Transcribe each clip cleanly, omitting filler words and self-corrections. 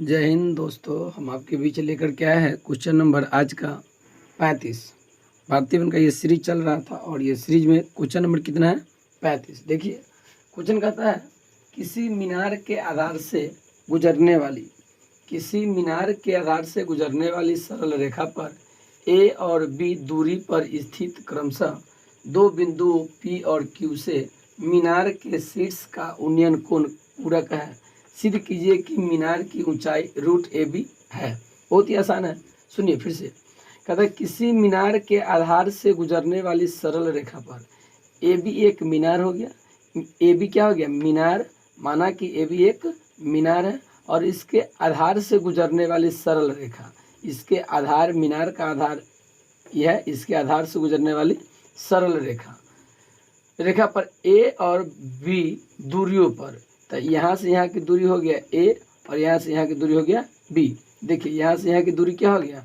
जय हिंद दोस्तों, हम आपके बीच लेकर के आए हैं क्वेश्चन नंबर आज का 35। भारतीय वन का ये सीरीज चल रहा था और ये सीरीज में क्वेश्चन नंबर कितना है? 35। देखिए क्वेश्चन कहता है किसी मीनार के आधार से गुजरने वाली सरल रेखा पर ए और बी दूरी पर स्थित क्रमशः दो बिंदुओं पी और क्यू से मीनार के शीर्ष का उन्नयन कोण पूरक है। सिद्ध कीजिए कि मीनार की ऊंचाई √AB है। बहुत ही आसान है, सुनिए फिर से। कहता है किसी मीनार के आधार से गुजरने वाली सरल रेखा पर AB एक मीनार हो गया। AB क्या हो गया? मीनार। माना कि AB एक मीनार है और इसके आधार से गुजरने वाली सरल रेखा, इसके आधार, मीनार का आधार यह है, इसके आधार से गुजरने वाली सरल रेखा पर A और B दूरियों पर, तो यहाँ से यहाँ की दूरी हो गया A और यहाँ से यहाँ की दूरी हो गया B। देखिए यहाँ से यहाँ की दूरी क्या हो गया?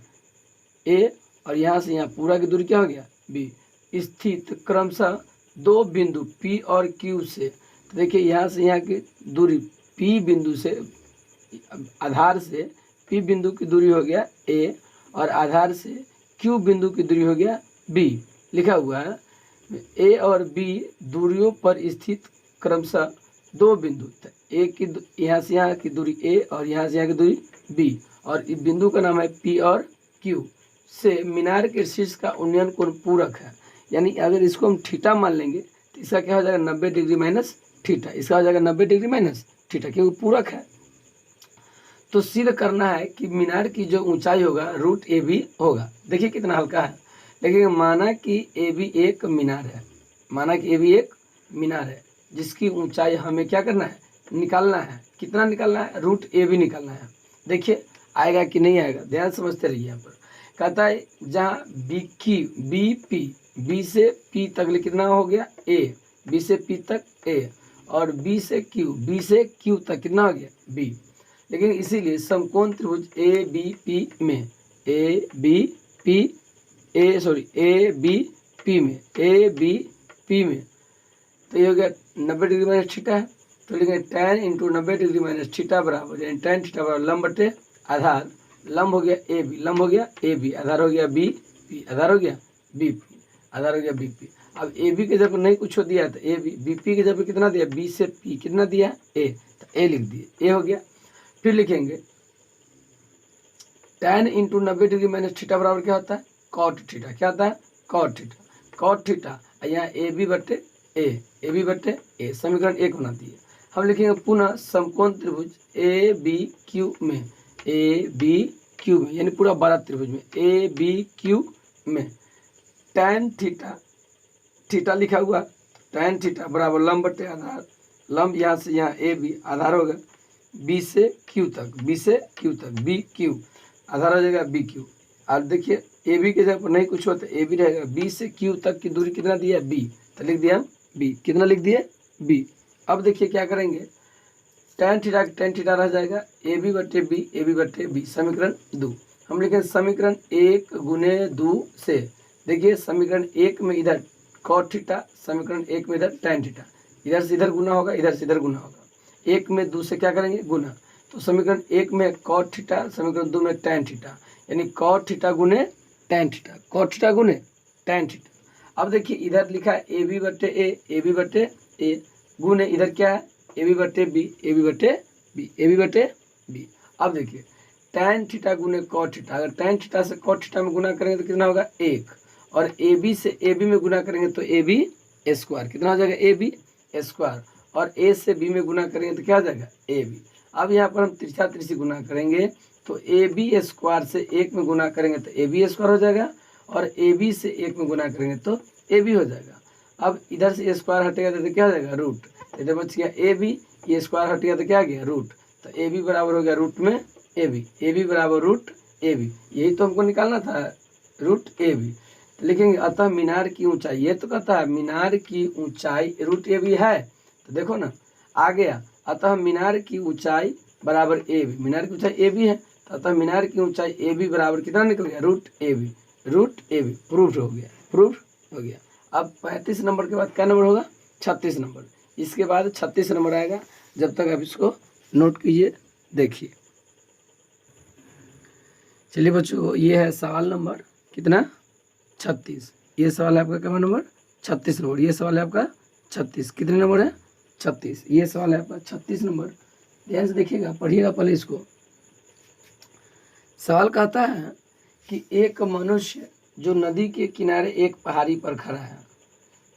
A और यहाँ से यहाँ पूरा की दूरी क्या हो गया? B। स्थित क्रमशः दो बिंदु P और Q से, तो देखिए यहाँ से यहाँ की दूरी P बिंदु से, आधार से P बिंदु की दूरी हो गया A और आधार से Q बिंदु की दूरी हो गया B। लिखा हुआ है A और B दूरियों पर स्थित क्रमशः दो बिंदु, A की यहाँ से यहाँ की दूरी A और यहाँ से यहाँ की दूरी B और इस बिंदु का नाम है P और Q से मीनार के शीर्ष का उन्नयन कोण पूरक है। यानी अगर इसको हम थीटा मान लेंगे तो इसका क्या हो जाएगा? 90 डिग्री माइनस थीटा। इसका हो जाएगा 90 डिग्री माइनस थीटा, क्योंकि पूरक है। तो सिद्ध करना है कि मीनार की जो ऊंचाई होगा √AB होगा। देखिए कितना हल्का है। लेकिन माना कि AB एक मीनार है, जिसकी ऊंचाई हमें क्या करना है? निकालना है। कितना निकालना है? √AB निकालना है। देखिए आएगा कि नहीं आएगा, ध्यान समझते रहिए। यहाँ पर कहता है जहाँ B से P तक कितना हो गया? A। B से P तक A और B से Q तक कितना हो गया? B। लेकिन इसीलिए समकोण त्रिभुज ABP में तो ये हो गया 90 डिग्री माइनस थीटा है। तो लिखेंगे tan × 90 डिग्री माइनस थीटा बराबर, यानी tan थीटा बराबर लंब बटे आधार। लंब हो गया AB, आधार हो गया BP, आधार हो गया BP। अब AB के जब नहीं कुछ दिया तो BP के जब कितना दिया? B से P कितना दिया? A, तो A लिख दिए, A हो गया। फिर लिखेंगे tan × 90 डिग्री माइनस थीटा बराबर क्या होता है? cot theta. क्या होता है? cot theta. यहाँ AB बटे A, समीकरण 1 बना दिए। हम लिखेंगे पुनः समकोण त्रिभुज ABQ में, यानी पूरा बड़ा त्रिभुज में ABQ में tan थीटा लिखा हुआ, tan थीटा बराबर लंब बटे आधार। लंब यहाँ से यहाँ AB, आधार होगा B से Q तक, BQ, आधार हो जाएगा BQ। और देखिए AB के जगह पर नहीं कुछ होता, AB रहेगा। B से Q तक की दूरी कितना दिया? B, तो लिख दिया हम B। कितना लिख दिए? B। अब देखिए क्या करेंगे, tan थीटा रह जाएगा AB बटे B, समीकरण 2। हम लिखें समीकरण 1 × 2 से, देखिए समीकरण 1 में इधर cot थीटा, समीकरण 1 में इधर tan थीटा, इधर से इधर गुना होगा, इधर से इधर गुना होगा। 1 में 2 से क्या करेंगे? गुना। तो समीकरण 1 में cot थीटा, समीकरण 2 में tan थीटा, यानी cot थीटा गुने tan थीटा। अब देखिए इधर लिखा है AB बटे A गुने इधर क्या है? AB बटे B। अब देखिए tan थीटा गुने cot थीटा, अगर tan थीटा से cot थीटा में गुना करेंगे तो कितना होगा? 1, और AB से AB में गुना करेंगे तो AB²। कितना हो जाएगा? AB²। और A से B में गुना करेंगे तो क्या हो जाएगा? AB। अब यहाँ पर हम तिरछी गुना करेंगे तो AB² से 1 में गुना करेंगे तो AB² हो जाएगा, और AB से 1 में गुना करेंगे तो AB हो जाएगा। अब इधर से A² हटेगा तो क्या हो जाएगा? रूट। इधर बच गया AB, ये स्क्वायर हट गया तो क्या आ गया? रूट। तो AB बराबर हो गया रूट में AB बराबर √AB। यही तो हमको निकालना था, √AB। तो लिखेंगे अतः मीनार की ऊंचाई, ये तो कहता है मीनार की ऊंचाई √AB है, तो देखो ना आ गया। अतः मीनार की ऊंचाई बराबर AB, मीनार की ऊंचाई AB है, तो अतः मीनार की ऊंचाई AB बराबर कितना निकल गया? √AB। प्रूफ हो गया। अब 35 नंबर के बाद क्या नंबर होगा? 36 नंबर। इसके बाद 36 नंबर आएगा। जब तक आप इसको नोट कीजिए, देखिए। चलिए बच्चों, ये है सवाल नंबर कितना 36। ये सवाल है आपका क्या नंबर 36 नंबर। ये सवाल है आपका 36, कितने नंबर है 36। ये सवाल है आपका 36 नंबर। ध्यान से देखिएगा, पढ़िएगा पहले इसको। सवाल कहता है कि एक मनुष्य जो नदी के किनारे एक पहाड़ी पर खड़ा है,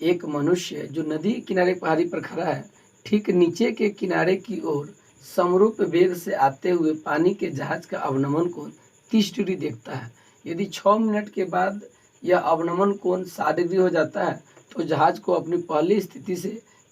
एक मनुष्य जो नदी के किनारे पहाड़ी पर खड़ा है, ठीक नीचे के किनारे की ओर समरूप वेग से आते हुए पानी के जहाज का अवनमन कोण 30 डिग्री देखता है। यदि 6 मिनट के बाद यह अवनमन कोण 60 डिग्री हो जाता है तो जहाज को अपनी पहली स्थिति से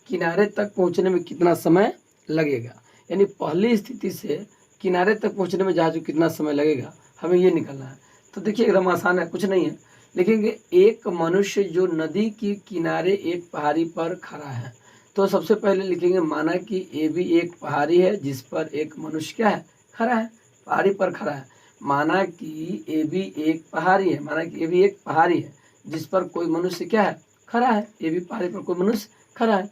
किनारे तक पहुंचने में कितना समय लगेगा। यानी पहली स्थिति से किनारे तक पहुंचने में जहाज को कितना समय लगेगा, हमें ये निकालना है। तो देखिए एकदम आसान है, कुछ नहीं है। लिखेंगे एक मनुष्य जो नदी के किनारे एक पहाड़ी पर खड़ा है। तो सबसे पहले लिखेंगे माना कि ए भी एक पहाड़ी है जिस पर एक मनुष्य क्या है, खड़ा है, पहाड़ी पर खड़ा है। माना कि ए भी एक पहाड़ी है, माना कि ए भी एक पहाड़ी है जिस पर कोई मनुष्य क्या है, खड़ा है। ए भी पहाड़ी पर कोई मनुष्य खड़ा है।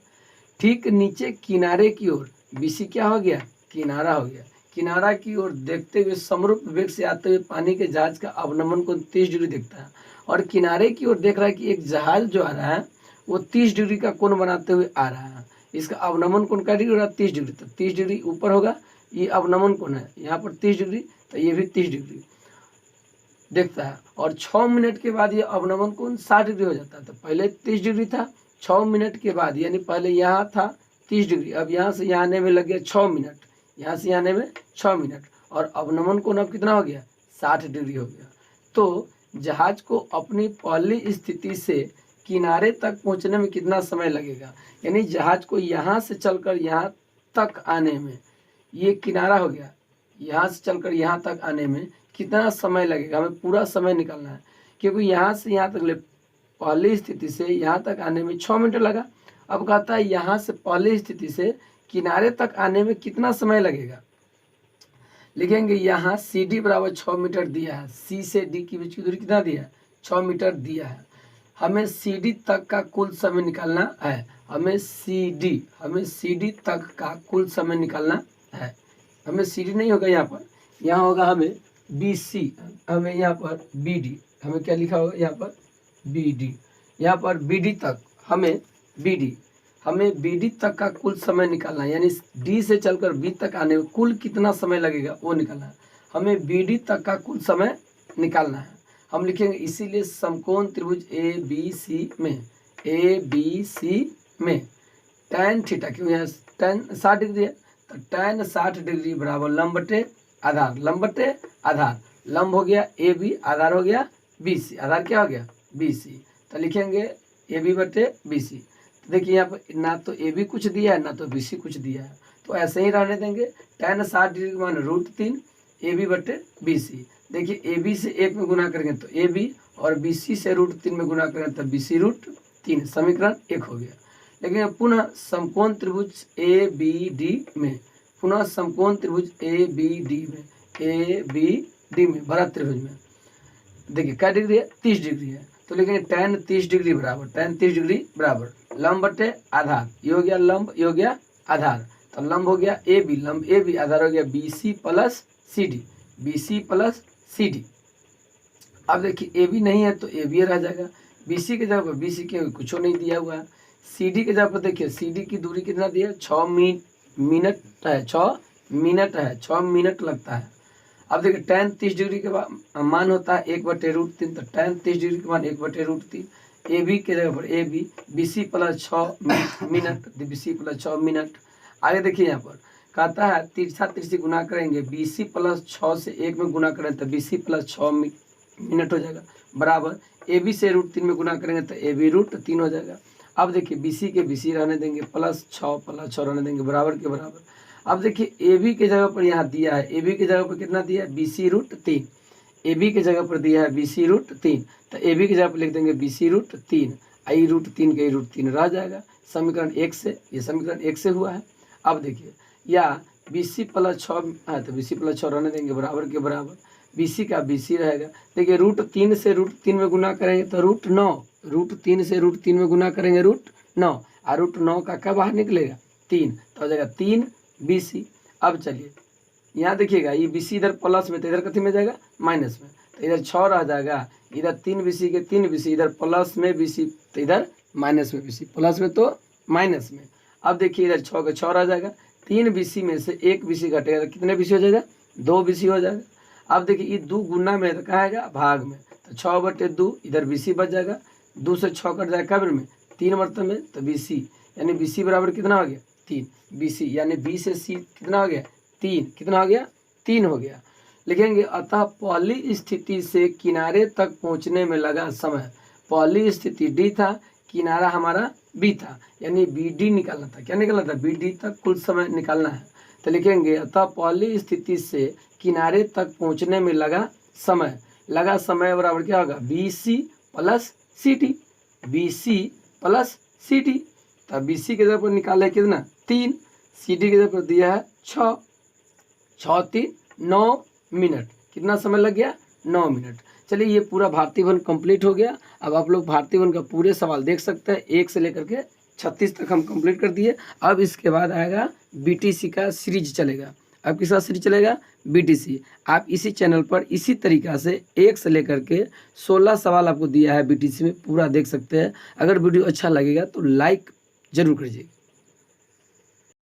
ठीक नीचे किनारे की ओर बीसी क्या हो गया, किनारा हो गया। किनारा की ओर देखते हुए समरूप वेग से आते हुए पानी के जहाज का अवनमन को 30 डिग्री देखता है। और किनारे की ओर देख रहा है कि एक जहाज जो आ रहा है वो 30 डिग्री का कोण बनाते हुए आ रहा है। इसका अवनमन कोण का डिग्री हो रहा है 30 डिग्री, तो 30 डिग्री ऊपर होगा, ये अवनमन कोण है यहाँ पर 30 डिग्री, तो ये भी 30 डिग्री देखता है। और 6 मिनट के बाद ये अवनमन कोण 60 डिग्री हो जाता है। तो पहले 30 डिग्री था, 6 मिनट के बाद यानी पहले यहाँ था 30 डिग्री, अब यहाँ से यहाँ आने में लग गया 6 मिनट, यहाँ से यहाँ आने में 6 मिनट, और अवनमन कोण अब कितना हो गया, 60 डिग्री हो गया। तो जहाज को अपनी पहली स्थिति से किनारे तक पहुंचने में कितना समय लगेगा। यानी जहाज को यहाँ से चलकर यहाँ तक आने में, ये किनारा हो गया, यहाँ से चलकर यहाँ तक आने में कितना समय लगेगा, हमें पूरा समय निकालना है। क्योंकि यहाँ से यहाँ तक पहली स्थिति से यहाँ तक आने में 6 मिनट लगा। अब कहता है यहाँ से पहली स्थिति से किनारे तक आने में कितना समय लगेगा। लिखेंगे यहाँ सी डी बराबर 6 मीटर दिया है, सी से डी की बीच की दूरी कितना दिया है, 6 मीटर दिया है। हमें सी डी तक का कुल समय निकालना है, हमें सी डी तक का कुल समय निकालना है। हमें सी डी नहीं होगा यहाँ होगा हमें बी सी, हमें यहाँ पर बी डी, हमें क्या लिखा होगा यहाँ पर बी डी, यहाँ पर बी डी तक हमें बी डी तक का कुल समय निकालना है। यानी डी से चलकर बी तक आने में कुल कितना समय लगेगा वो निकालना है। हमें बी डी तक का कुल समय निकालना है। हम लिखेंगे इसीलिए समकोण त्रिभुज ए बी सी में tan थीटा, क्यों यहाँ tan 60 डिग्री है, तो tan 60 डिग्री बराबर लंब बटे आधार, लंब हो गया ए बी, आधार हो गया बी सी, आधार क्या हो गया बी सी। तो लिखेंगे ए बी बटे बी सी। तो देखिए यहाँ पर ना तो ए बी कुछ दिया है ना तो बी सी कुछ दिया है, तो ऐसे ही रहने देंगे। tan 60 डिग्री का मान √3 ए बी बटे बी सी। देखिए ए बी से 1 में गुना करेंगे तो ए बी, और बी सी से √3 में गुना करेंगे तो बी सी √3, समीकरण 1 हो गया। लेकिन पुनः समकोण त्रिभुज ए बी डी में, बड़ा त्रिभुज में देखिए क्या डिग्री है, 30 डिग्री है। तो लेकिन tan 30 डिग्री बराबर लंब बटे आधार, ये हो गया लंब, ये हो गया आधार। तो लंब हो गया ए बी, लंब ए बी, आधार हो गया B C plus C D. अब देखिए ए बी नहीं है तो ए बी रह जाएगा, बी सी के जगह पर बी सी के कुछ नहीं दिया हुआ है। सी डी के जगह पर देखिए सी डी की दूरी कितना दिया है, 6 मिनट है, 6 मिनट लगता है। अब देखिए tan 30 डिग्री के मान होता है 1/√3, तो tan 30 डिग्री का मान 1/√3। ए बी के जगह पर A B, B C plus 6 minute, B C plus 6 minute. आगे देखिए यहाँ पर कहता है तिरछा तिरछी गुना करेंगे, बी सी प्लस 6 से 1 में गुना करें तो बी सी प्लस 6 मिनट हो जाएगा, बराबर ए बी से √3 में गुना करेंगे तो ए बी √3 हो जाएगा। अब देखिए बी सी के बी सी रहने देंगे, प्लस 6 रहने देंगे, बराबर के बराबर। अब देखिए ए बी के जगह पर यहाँ दिया है, ए बी के जगह पर कितना दिया है, बी सी √3, ए बी के जगह पर दिया है बी सी √3, तो ए बी के जगह पर लिख देंगे बी सी √3, आई √3 के √3 रह जाएगा, समीकरण 1 से, ये समीकरण 1 से हुआ है। अब देखिए या बी सी प्लस 6 है तो बी सी प्लस 6 रहने देंगे, बराबर के बराबर, बी सी का बी सी रहेगा। देखिए √3 से √3 में गुना करेंगे तो √3 से √3 में गुना करेंगे √9, और √9 का क्या बाहर निकलेगा 3, तो हो जाएगा 3 बी सी। अब चलिए यहाँ देखिएगा ये BC इधर प्लस में तो इधर कथी में जाएगा माइनस में, तो इधर 6 रह जाएगा, इधर 3 BC के 3 BC, इधर प्लस में BC तो इधर माइनस में BC, प्लस में तो माइनस में। अब देखिए इधर 6 का 6 रह जाएगा, 3 BC में से 1 BC घटेगा तो कितने BC हो जाएगा 2 BC हो जाएगा। अब देखिए ये 2 गुना में तो कहाँ आएगा भाग में, तो 6/2 इधर BC बच जाएगा, 2 से 6 कट जाएगा कब में 3 मरतब में, तो BC यानी BC बराबर कितना हो गया 3 BC, यानी B से C कितना हो गया 3, कितना हो गया 3 हो गया। लिखेंगे अतः पहली स्थिति से किनारे तक पहुंचने में लगा समय, पहली स्थिति D था, किनारा हमारा B था, यानी BD निकालना था। क्या निकालना था BD तक कुल समय निकालना है। तो लिखेंगे अतः पहली स्थिति से किनारे तक पहुंचने में लगा समय, लगा समय बराबर क्या होगा BC plus CT, BC plus CT। तो BC के जगह पर निकाले कितना 3, CT की जगह पर दिया है 6, 6 3 9 मिनट, कितना समय लग गया 9 मिनट। चलिए ये पूरा भारतीय वन कंप्लीट हो गया। अब आप लोग भारतीय वन का पूरे सवाल देख सकते हैं, 1 से लेकर के 36 तक हम कंप्लीट कर दिए। अब इसके बाद आएगा BTC का सीरीज चलेगा। अब किसका सीरीज चलेगा BTC। आप इसी चैनल पर इसी तरीक़ा से 1 से लेकर के 16 सवाल आपको दिया है BTC में, पूरा देख सकते हैं। अगर वीडियो अच्छा लगेगा तो लाइक ज़रूर करिए।